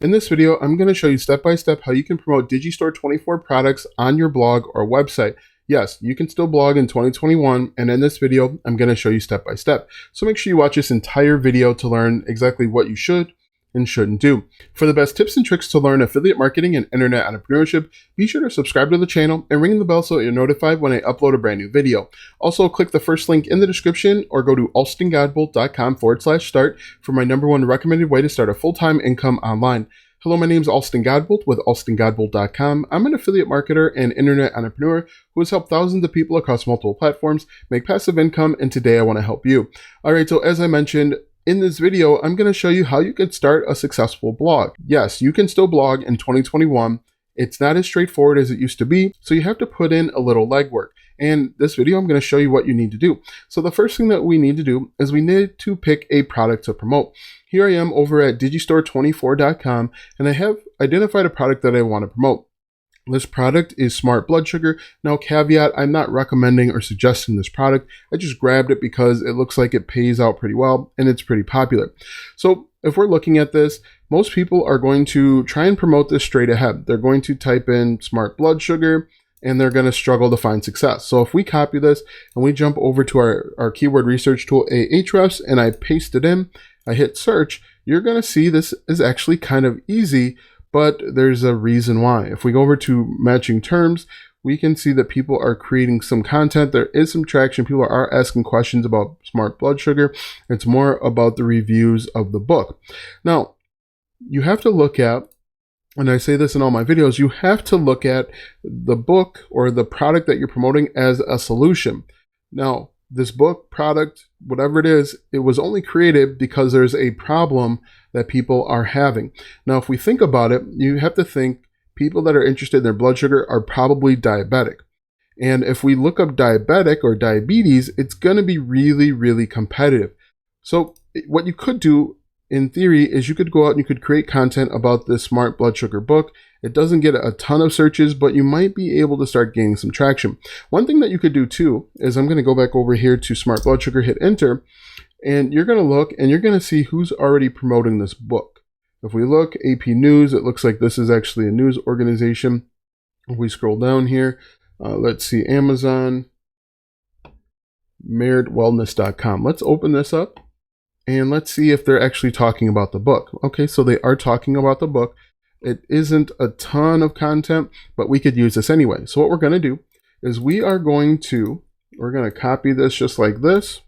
In this video, I'm going to show you step by step how you can promote Digistore24 products on your blog or website. Yes, you can still blog in 2021, and in this video, I'm going to show you step by step. So make sure you watch this entire video to learn exactly what you should and shouldn't do. For the best tips and tricks to learn affiliate marketing and internet entrepreneurship, be sure to subscribe to the channel and ring the bell so that you're notified when I upload a brand new video. Also, click the first link in the description or go to alstongodbolt.com/start for my #1 recommended way to start a full-time income online. Hello, my name is Alston Godbolt with alstongodbolt.com. I'm an affiliate marketer and internet entrepreneur who has helped thousands of people across multiple platforms make passive income, and today I want to help you. All right, so as I mentioned, in this video, I'm going to show you how you can start a successful blog. Yes, you can still blog in 2021. It's not as straightforward as it used to be, so you have to put in a little legwork. And this video, I'm going to show you what you need to do. So the first thing that we need to do is we need to pick a product to promote. Here I am over at Digistore24.com, and I have identified a product that I want to promote. This product is Smart Blood Sugar. Now, caveat, I'm not recommending or suggesting this product. I just grabbed it because it looks like it pays out pretty well and it's pretty popular. So if we're looking at this, most people are going to try and promote this straight ahead. They're going to type in Smart Blood Sugar and they're going to struggle to find success. So if we copy this and we jump over to our keyword research tool, Ahrefs, and I paste it in, I hit search, you're going to see this is actually kind of easy, but there's a reason why. If we go over to matching terms, we can see that people are creating some content. There is some traction. People are asking questions about Smart Blood Sugar. It's more about the reviews of the book. Now, you have to look at, and I say this in all my videos, you have to look at the book or the product that you're promoting as a solution. Now, this book, product, whatever it is, it was only created because there's a problem that people are having. Now, if we think about it, you have to think people that are interested in their blood sugar are probably diabetic. And if we look up diabetic or diabetes, it's going to be really, really competitive. So what you could do in theory is you could go out and you could create content about this Smart Blood Sugar book. It doesn't get a ton of searches, but you might be able to start gaining some traction. One thing that you could do too is I'm going to go back over here to Smart Blood Sugar, hit enter, and you're going to look and you're going to see who's already promoting this book. If we look AP News, it looks like this is actually a news organization. If we scroll down here, let's see, Amazon, meritwellness.com. Let's open this up and let's see if they're actually talking about the book. Okay, so they are talking about the book. It isn't a ton of content, but we could use this anyway. So what we're going to do is we're going to copy this just like this.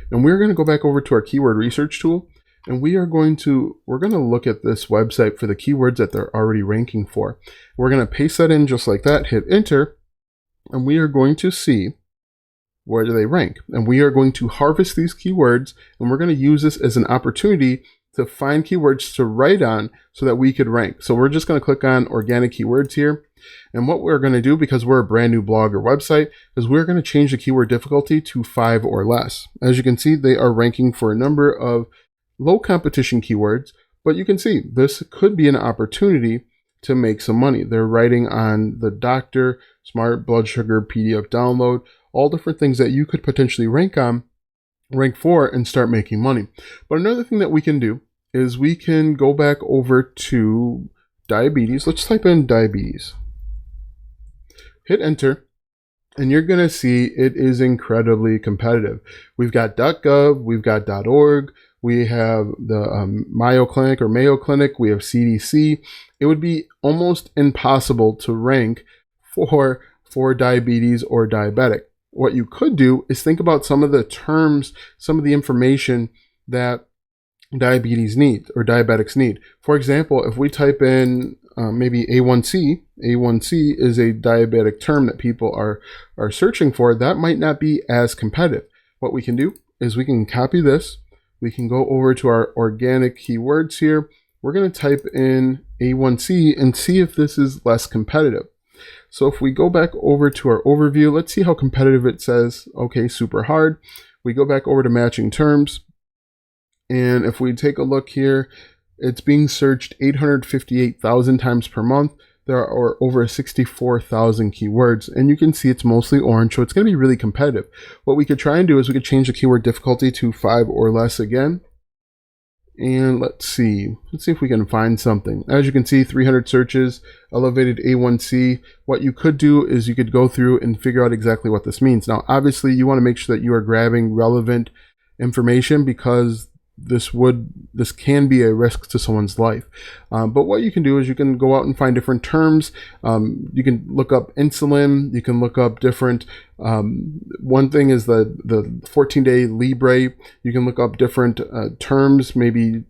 And we're going to go back over to our keyword research tool. And we're going to look at this website for the keywords that they're already ranking for. We're going to paste that in just like that, hit enter. And we are going to see where do they rank. And we are going to harvest these keywords. And we're going to use this as an opportunity to find keywords to write on so that we could rank. So we're just going to click on organic keywords here. And what we're going to do, because we're a brand new blog or website, is we're going to change the keyword difficulty to 5 or less. As you can see, they are ranking for a number of low competition keywords, but you can see this could be an opportunity to make some money. They're writing on the doctor, Smart Blood Sugar, PDF download, all different things that you could potentially rank for and start making money. But another thing that we can do is we can go back over to diabetes. Let's type in diabetes. Hit enter, and you're going to see it is incredibly competitive. We've got .gov, we've got .org, we have the Mayo Clinic or Mayo Clinic, we have CDC. It would be almost impossible to rank for diabetes or diabetic. What you could do is think about some of the terms, some of the information that diabetes need or diabetics need. For example, if we type in maybe A1C is a diabetic term that people are searching for, that might not be as competitive. What we can do is we can copy this. We can go over to our organic keywords here. We're going to type in A1C and see if this is less competitive. So if we go back over to our overview, let's see how competitive it says. Okay, super hard. We go back over to matching terms. And if we take a look here, it's being searched 858,000 times per month. There are over 64,000 keywords, and you can see it's mostly orange, so it's going to be really competitive. What we could try and do is we could change the keyword difficulty to 5 or less again. And let's see if we can find something. As you can see, 300 searches, elevated A1C. What you could do is you could go through and figure out exactly what this means. Now, obviously, you want to make sure that you are grabbing relevant information because this can be a risk to someone's life. But what you can do is you can go out and find different terms. You can look up insulin. You can look up different. One thing is the 14-day Libre. You can look up different terms, maybe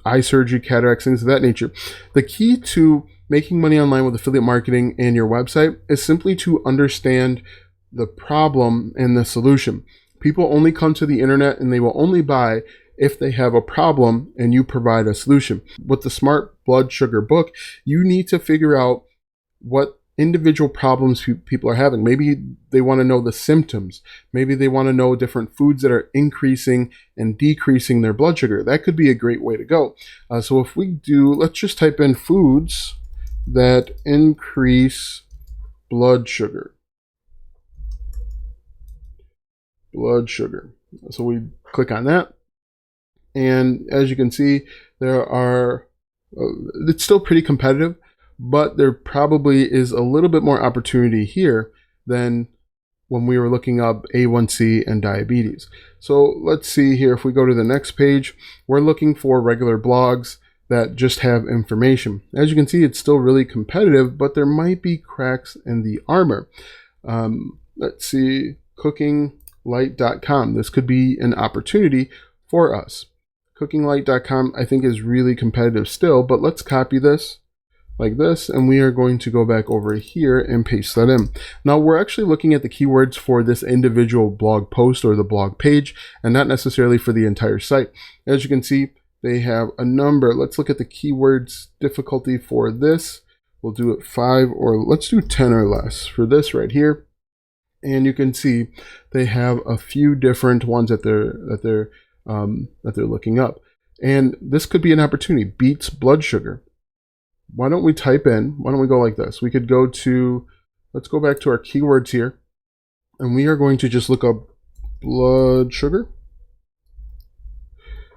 eye surgery, cataracts, things of that nature. The key to making money online with affiliate marketing and your website is simply to understand the problem and the solution. People only come to the internet and they will only buy if they have a problem and you provide a solution. With the Smart Blood Sugar book, you need to figure out what individual problems people are having. Maybe they want to know the symptoms. Maybe they want to know different foods that are increasing and decreasing their blood sugar. That could be a great way to go. So if we do, let's just type in foods that increase blood sugar. Blood sugar. So we click on that. And as you can see, there are, it's still pretty competitive, but there probably is a little bit more opportunity here than when we were looking up A1C and diabetes. So let's see here, if we go to the next page, we're looking for regular blogs that just have information. As you can see, it's still really competitive, but there might be cracks in the armor. Let's see, cookinglight.com. This could be an opportunity for us. Cookinglight.com I think is really competitive still, but let's copy this like this, and we are going to go back over here and paste that in. Now we're actually looking at the keywords for this individual blog post or the blog page, and not necessarily for the entire site. As you can see, they have a number. Let's look at the keywords difficulty for this. We'll do it 5, or let's do 10 or less for this right here. And you can see they have a few different ones that they're looking up. And this could be an opportunity. Beats blood sugar. Why don't we go like this? We could go to, let's go back to our keywords here. And we are going to just look up blood sugar.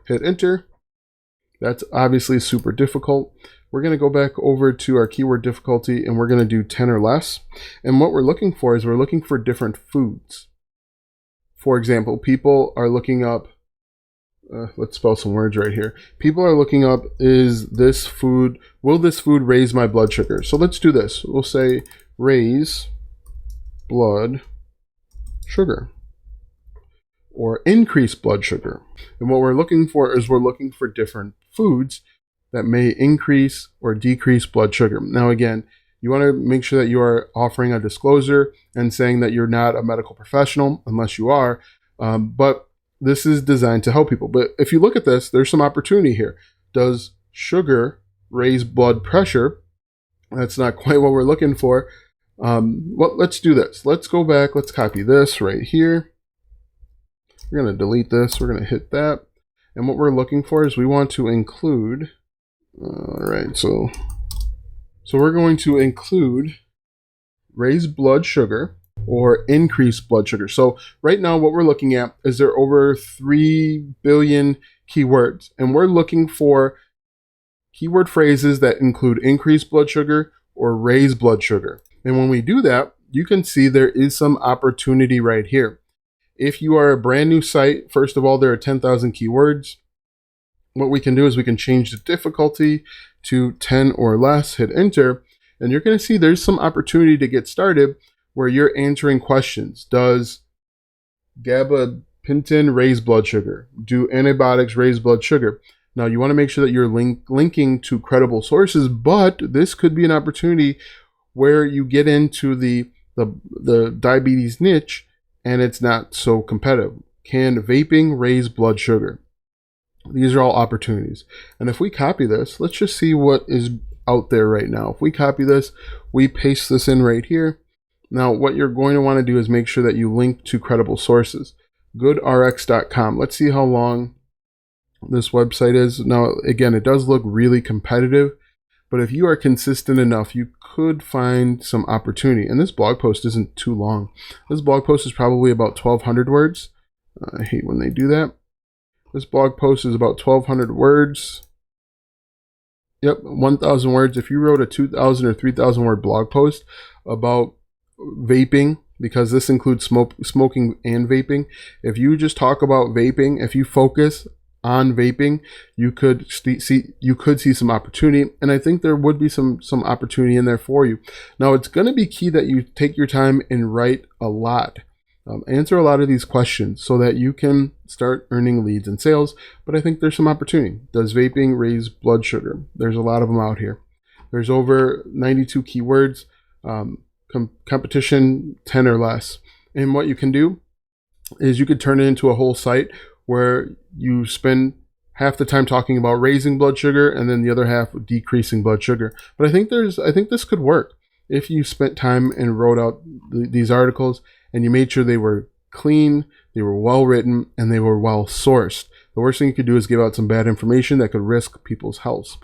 Hit enter. That's obviously super difficult. We're going to go back over to our keyword difficulty and we're going to do 10 or less. And what we're looking for is we're looking for different foods. For example, people are looking up, let's spell some words right here. People are looking up, will this food raise my blood sugar? So let's do this. We'll say raise blood sugar or increase blood sugar. And what we're looking for is we're looking for different foods that may increase or decrease blood sugar. Now again, you want to make sure that you are offering a disclosure and saying that you're not a medical professional, unless you are, but this is designed to help people. But if you look at this, there's some opportunity here. Does sugar raise blood pressure? That's not quite what we're looking for. Well, let's do this. Let's go back. Let's copy this right here. We're going to delete this. We're going to hit that. And what we're looking for is we want to include, all right, so we're going to include raise blood sugar or increase blood sugar. So right now what we're looking at is there are over 3 billion keywords, and we're looking for keyword phrases that include increased blood sugar or raise blood sugar. And when we do that, you can see there is some opportunity right here. If you are a brand new site, first of all, there are 10,000 keywords. What we can do is we can change the difficulty to 10 or less, hit enter, and you're going to see there's some opportunity to get started where you're answering questions. Does gabapentin raise blood sugar? Do antibiotics raise blood sugar? Now you want to make sure that you're linking to credible sources, but this could be an opportunity where you get into the diabetes niche and it's not so competitive. Can vaping raise blood sugar? These are all opportunities. And if we copy this, let's just see what is out there right now. If we copy this, we paste this in right here. Now, what you're going to want to do is make sure that you link to credible sources. GoodRx.com. Let's see how long this website is. Now, again, it does look really competitive, but if you are consistent enough, you could find some opportunity. And this blog post isn't too long. This blog post is probably about 1,200 words. I hate when they do that. This blog post is about 1,200 words. Yep, 1,000 words. If you wrote a 2,000 or 3,000 word blog post about vaping, because this includes smoking and vaping, if you just talk about vaping, if you focus on vaping, you could see some opportunity, and I think there would be some opportunity in there for you. Now, it's going to be key that you take your time and write a lot. Answer a lot of these questions so that you can start earning leads and sales. But I think there's some opportunity. Does vaping raise blood sugar? There's a lot of them out here. There's over 92 keywords, competition 10 or less. And what you can do is you could turn it into a whole site where you spend half the time talking about raising blood sugar and then the other half decreasing blood sugar. But I think this could work if you spent time and wrote out these articles and you made sure they were clean, they were well written, and they were well sourced. The worst thing you could do is give out some bad information that could risk people's health.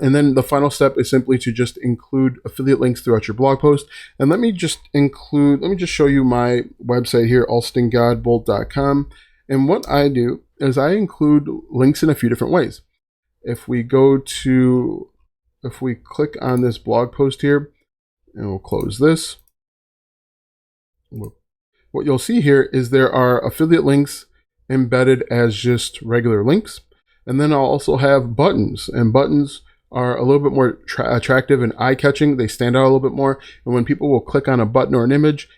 And then the final step is simply to just include affiliate links throughout your blog post. And let me just show you my website here, alstongodbolt.com. And what I do is I include links in a few different ways. If we click on this blog post here, and we'll close this, what you'll see here is there are affiliate links embedded as just regular links. And then I'll also have buttons, and buttons are a little bit more attractive and eye-catching. They stand out a little bit more. And when people will click on a button or an image,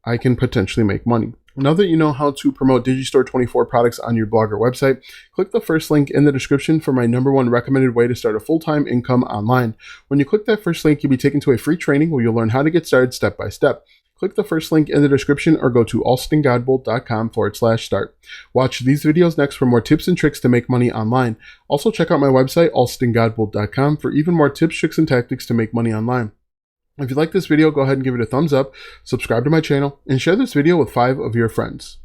I can potentially make money. Now that you know how to promote Digistore24 products on your blog or website, click the first link in the description for my #1 recommended way to start a full-time income online. When you click that first link, you'll be taken to a free training where you'll learn how to get started step by step. Click the first link in the description or go to alstongodbolt.com/start. Watch these videos next for more tips and tricks to make money online. Also check out my website, alstongodbolt.com, for even more tips, tricks, and tactics to make money online. If you like this video, go ahead and give it a thumbs up, subscribe to my channel, and share this video with 5 of your friends.